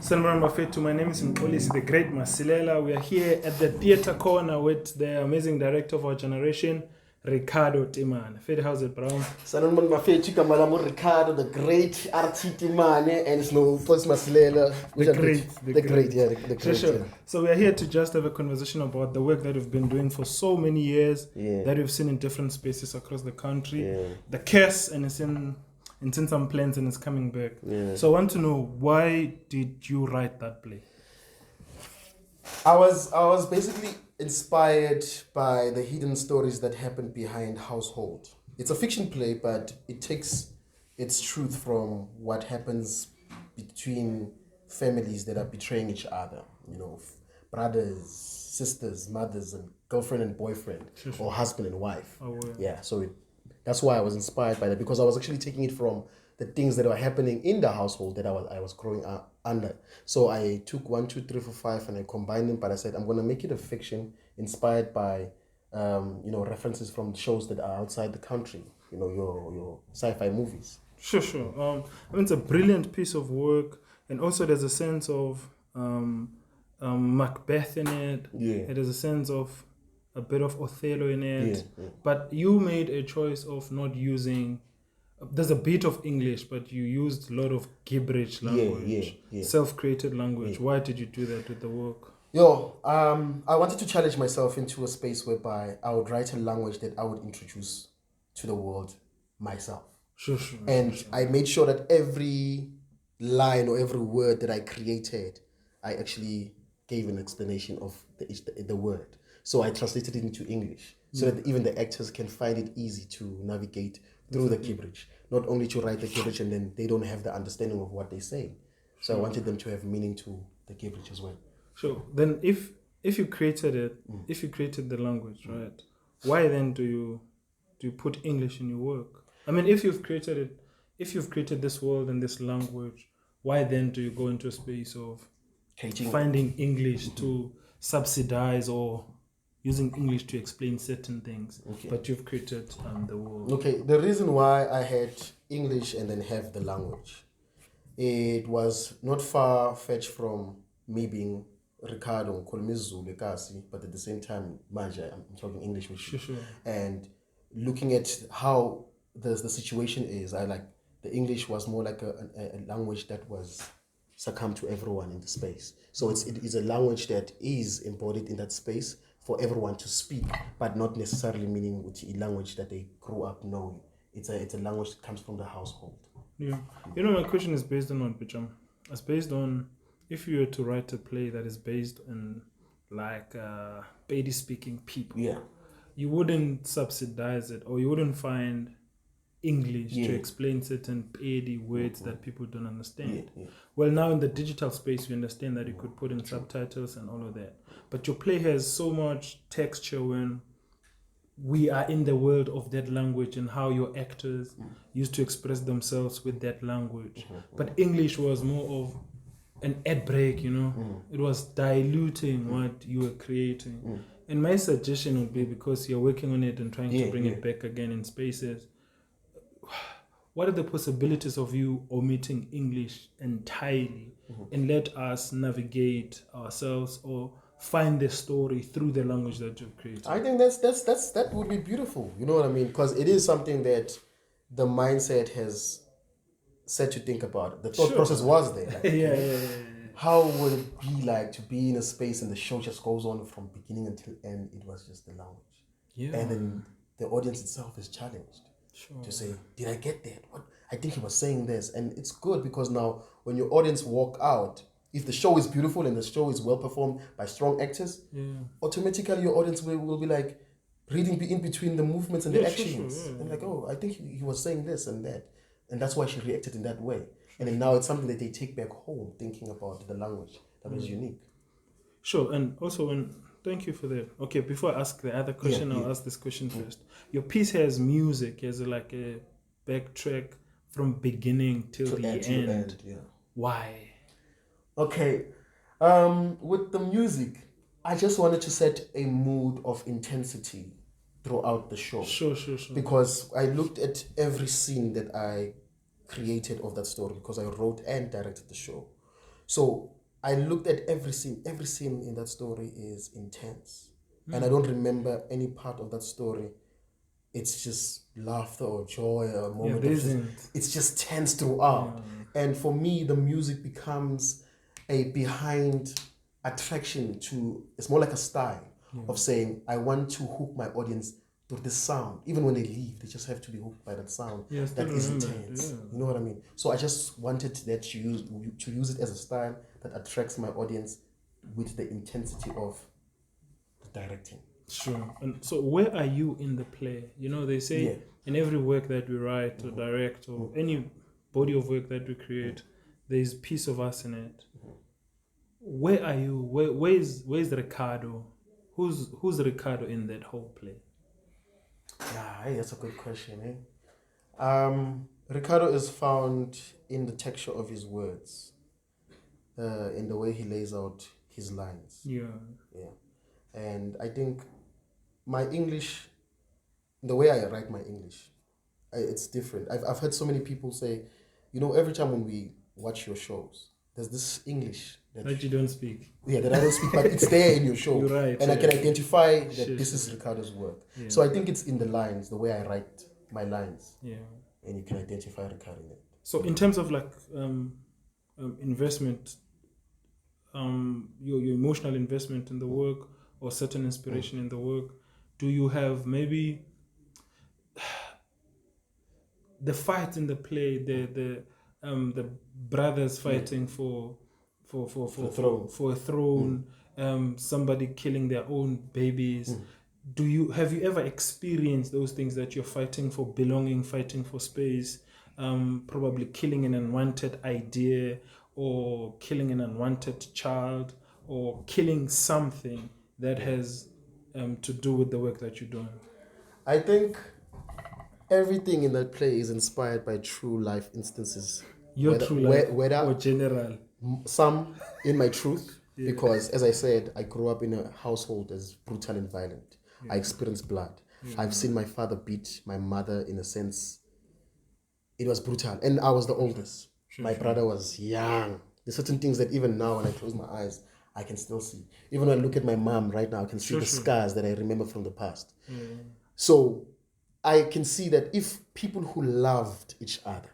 Sanibona Bafethu, my name is Mxolisi, the great Masilela. We are here at the theatre corner with the amazing director of our generation, Riccardo Temane. Fede, how's it, bro? Sanibona Bafethu, Kamalamo Riccardo, the great RT Temane, and it's no first Masilela. The great. The great. Sure. Yeah. So we are here to just have a conversation about the work that we've been doing for so many years, that we've seen in different spaces across the country. The curse, and it's in some plans and it's coming back. So I want to know, why did you write that play? I was basically inspired by the hidden stories that happen behind household. It's a fiction play, but it takes its truth from what happens between families that are betraying each other. You know, brothers, sisters, mothers, and girlfriend and boyfriend, or husband and wife. That's why I was inspired by that, because I was actually taking it from the things that were happening in the household that I was growing up under. So I took 1, 2, 3, 4, 5 and I combined them, but I said I'm going to make it a fiction inspired by references from shows that are outside the country, your sci-fi movies. Sure. I mean, it's a brilliant piece of work, and also there's a sense of Macbeth in it. There's a sense of a bit of Othello in it, but you made a choice of not using. There's a bit of English, but you used a lot of gibberish language, self-created language. Why did you do that with the work? I wanted to challenge myself into a space whereby I would write a language that I would introduce to the world myself. Sure. I made sure that every line or every word that I created, I actually gave an explanation of the word. So I translated it into English so that even the actors can find it easy to navigate through the gibberish. Not only to write the gibberish and then they don't have the understanding of what they say. So I wanted them to have meaning to the gibberish as well. Sure. Then if you created it, if you created the language, right, why then do you put English in your work? I mean, if you've created this world and this language, why then do you go into a space of finding English to subsidize or using English to explain certain things, but you've created the world? Okay, the reason why I had English and then have the language, it was not far-fetched from me being Riccardo, Zulu, but at the same time, Manja, I'm talking English with you. Sure. And looking at how the situation is, the English was more like a language that was succumb to everyone in the space. So it is a language that is embodied in that space for everyone to speak, but not necessarily meaning a language that they grew up knowing. It's a language that comes from the household. Yeah. My question is based on what, Bicham? It's based on, if you were to write a play that is based on Pedi speaking people, you wouldn't subsidize it, or you wouldn't find English to explain certain Pedi words that people don't understand. Well, now in the digital space, we understand that you could put in subtitles and all of that. But your play has so much texture when we are in the world of that language and how your actors used to express themselves with that language. But English was more of an ad break, It was diluting what you were creating. And my suggestion would be, because you're working on it and trying to bring it back again in spaces, what are the possibilities of you omitting English entirely and let us navigate ourselves or find the story through the language that you've created? I think that would be beautiful. You know what I mean? Because it is something that the mindset has set to think about. The thought process was there. How would it be like to be in a space and the show just goes on from beginning until end? It was just the language. And then the audience itself is challenged. To say, did I get that? What? I think he was saying this. And it's good because now when your audience walk out, if the show is beautiful and the show is well performed by strong actors, automatically your audience will be like reading in between the movements and the actions. And like, oh, I think he was saying this and that. And that's why she reacted in that way. And then now it's something that they take back home, thinking about the language that was unique. Sure. And also, thank you for that. Okay, before I ask the other question, I'll ask this question first. Your piece has music, has like a backtrack from beginning till the end. Why? Okay. With the music, I just wanted to set a mood of intensity throughout the show. Sure. Because I looked at every scene that I created of that story, because I wrote and directed the show. So I looked at every scene. Every scene in that story is intense. And I don't remember any part of that story. It's just laughter or joy or a moment. It's just tense throughout. Yeah. And for me, the music becomes a behind attraction to, it's more like a style of saying, I want to hook my audience through this sound. Even when they leave, they just have to be hooked by that sound. That is intense. Yeah. You know what I mean? So I just wanted that to use it as a style that attracts my audience with the intensity of the directing. Sure. And so where are you in the play? You know, they say in every work that we write or direct or any body of work that we create, there's a piece of us in it. Where are you? Where's Riccardo? Who's Riccardo in that whole play? Yeah, hey, that's a good question. Riccardo is found in the texture of his words, in the way he lays out his lines. Yeah. And I think my English, the way I write my English, it's different. I've heard so many people say, you know, every time when we watch your shows, there's this English that you don't speak. Yeah, that I don't speak, but it's there in your show. You're right. And I can identify that this is Riccardo's work. Yeah. So I think it's in the lines, the way I write my lines. Yeah. And you can identify Riccardo in it. So in terms of like investment, your emotional investment in the work or certain inspiration in the work, do you have maybe the fight in the play, the brothers fighting for a throne, somebody killing their own babies? Have you ever experienced those things, that you're fighting for belonging, fighting for space, probably killing an unwanted idea or killing an unwanted child or killing something that has to do with the work that you're doing? I think everything in that play is inspired by true life instances. True life or general? Some in my truth, because as I said, I grew up in a household that's brutal and violent. I experienced blood. I've seen my father beat my mother. In a sense, it was brutal. And I was the oldest. My brother was young. There's certain things that even now when I close my eyes, I can still see. Even when I look at my mom right now, I can see the scars that I remember from the past. So I can see that if people who loved each other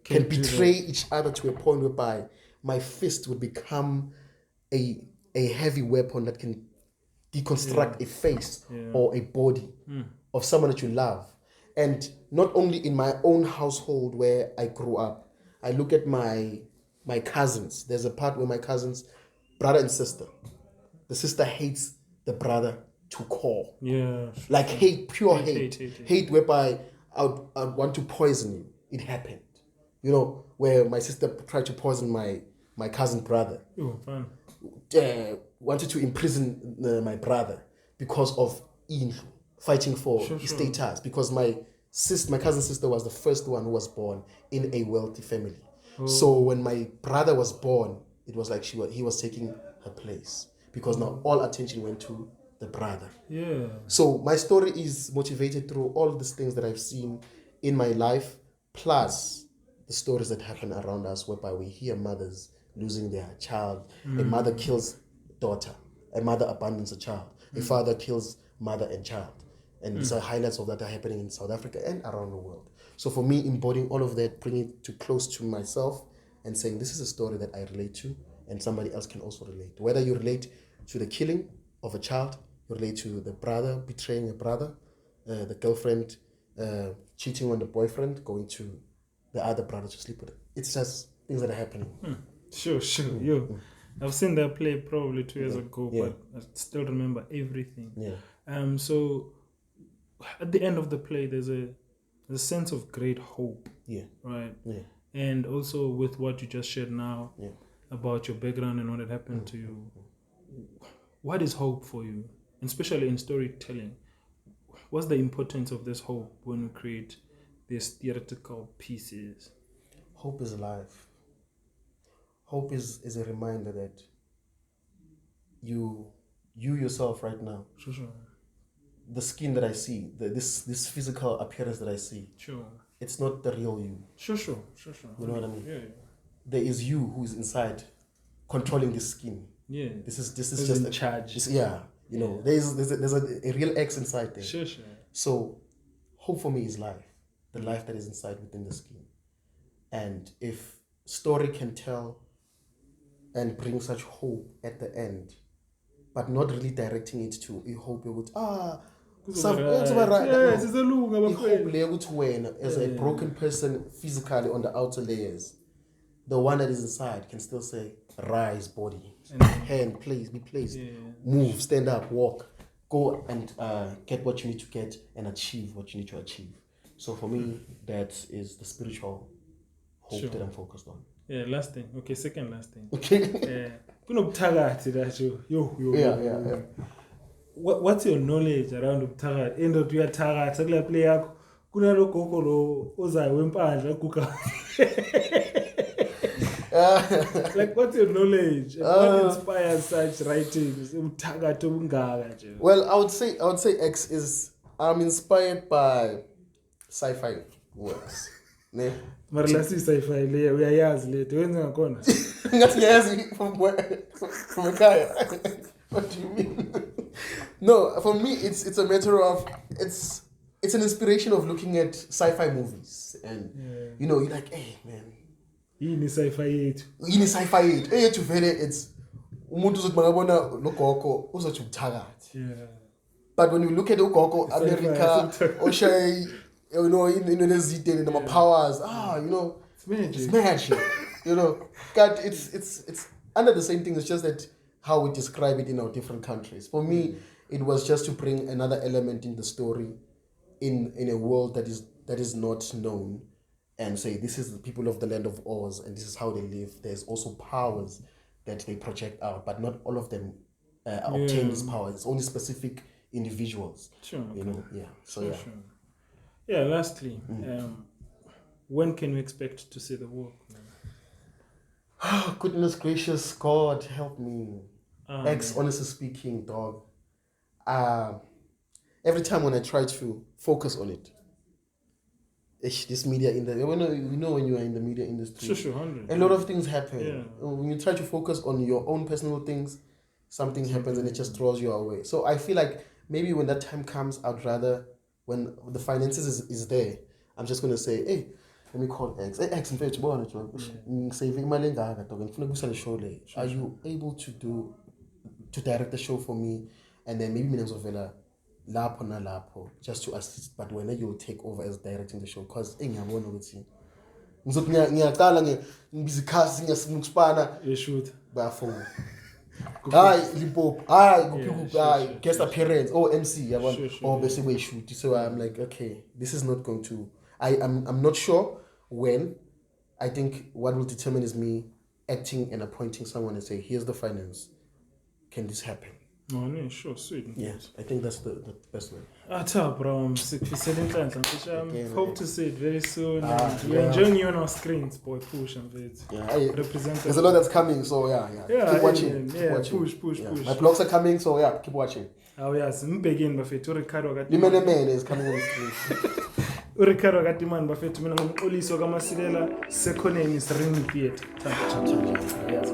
can betray each other to a point whereby my fist would become a heavy weapon that can deconstruct a face or a body of someone that you love. And not only in my own household where I grew up, I look at my cousins. There's a part where my cousins, brother and sister, the sister hates the brother to core. Like hate, pure hate. Hate whereby I would want to poison you. It happened. You know, where my sister tried to poison my cousin brother. Fun. Wanted to imprison my brother because of fighting for status. Because my cousin sister was the first one who was born in a wealthy family. So when my brother was born, it was like he was taking her place, because now all attention went to the brother. So my story is motivated through all these things that I've seen in my life, plus the stories that happen around us, whereby we hear mothers losing their child. A mother kills daughter. A mother abandons a child. A father kills mother and child. And so highlights of that are happening in South Africa and around the world. So for me, embodying all of that, bringing it to close to myself and saying this is a story that I relate to and somebody else can also relate. Whether you relate to the killing of a child, you relate to the brother betraying a brother, the girlfriend cheating on the boyfriend, going to the other brother to sleep with it. It's just things that are happening. Sure. I've seen that play probably 2 years ago, but I still remember everything. So at the end of the play, there's a sense of great hope. Right? And also with what you just shared now about your background and what had happened to you, what is hope for you? And especially in storytelling, what's the importance of this hope when we create these theoretical pieces? Hope is alive. Hope is a reminder that you yourself right now, the skin that I see, this physical appearance that I see, it's not the real you. You know what I mean? There is you who is inside controlling this scheme. Yeah. This is just in charge. You know, there's a real X inside there. Sure. So hope for me is life. The life that is inside within the scheme. And if story can tell and bring such hope at the end, but not really directing it to a hope as a broken person physically on the outer layers, the one that is inside can still say, rise, body, hand, be placed, move, stand up, walk, go and get what you need to get and achieve what you need to achieve. So for me, that is the spiritual hope that I'm focused on. Yeah, last thing. Okay, second last thing. Okay. Yeah. What's your knowledge around Ubtagat? End of your Tagat, Sagla play up, Kunalo Kokolo, Oza, Wimpa, Kuka. Like, what's your knowledge? What inspires such writings? Well, I would say X is I'm inspired by sci-fi works. Marlasi sci-fi layer, we are years late. When are going? From where? From a kaya. What do you mean? No, for me it's a matter of it's an inspiration of looking at sci-fi movies and you know, you're like, hey man. In sci-fi 8. Hey, to very it's umuntu uzokubona lo gogo uzothi ubuthakathi. Yeah. But when you look at ugogo America, Oshay, you know, in the powers, you know, it's magic. You know, God, it's under the same thing. It's just that how we describe it in our different countries. For me, it was just to bring another element in the story, in a world that is not known, and say this is the people of the land of Oz, and this is how they live. There's also powers that they project out, but not all of them obtain these powers. It's only specific individuals. Sure. You know, yeah. So sure. Yeah. Lastly, when can we expect to see the work? Oh, goodness gracious, God help me. Honestly speaking, dog. Every time when I try to focus on it, this media industry, you know when you are in the media industry, sure, 100. A lot of things happen. Yeah. When you try to focus on your own personal things, something happens and it just throws you away. So I feel like maybe when that time comes, I'd rather, when the finances is there, I'm just going to say, hey, let me call X. Hey, X, in fact, are you able to direct the show for me? And then maybe Minazovela, lapo na lapo, just to assist. But when you'll take over as directing the show, because guest appearance or MC or basically shoot. So I'm like, okay, this is not going to. I'm not sure when. I think what will determine is me acting and appointing someone and say, here's the finance. Can this happen? Oh, no, sure, sweet. Yes, I think that's the best way. Bro, hope to see it very soon. We're enjoying you on our screens, boy. Push and wait. There's a lot that's coming, so keep watching. Push. My blogs are coming, so keep watching. Oh yes, begin Buffett. Riccardo is coming on the screen. Riccardo Gatiman Buffett. Mxolisi Masilela. Second name is Ring Theatre. Yes.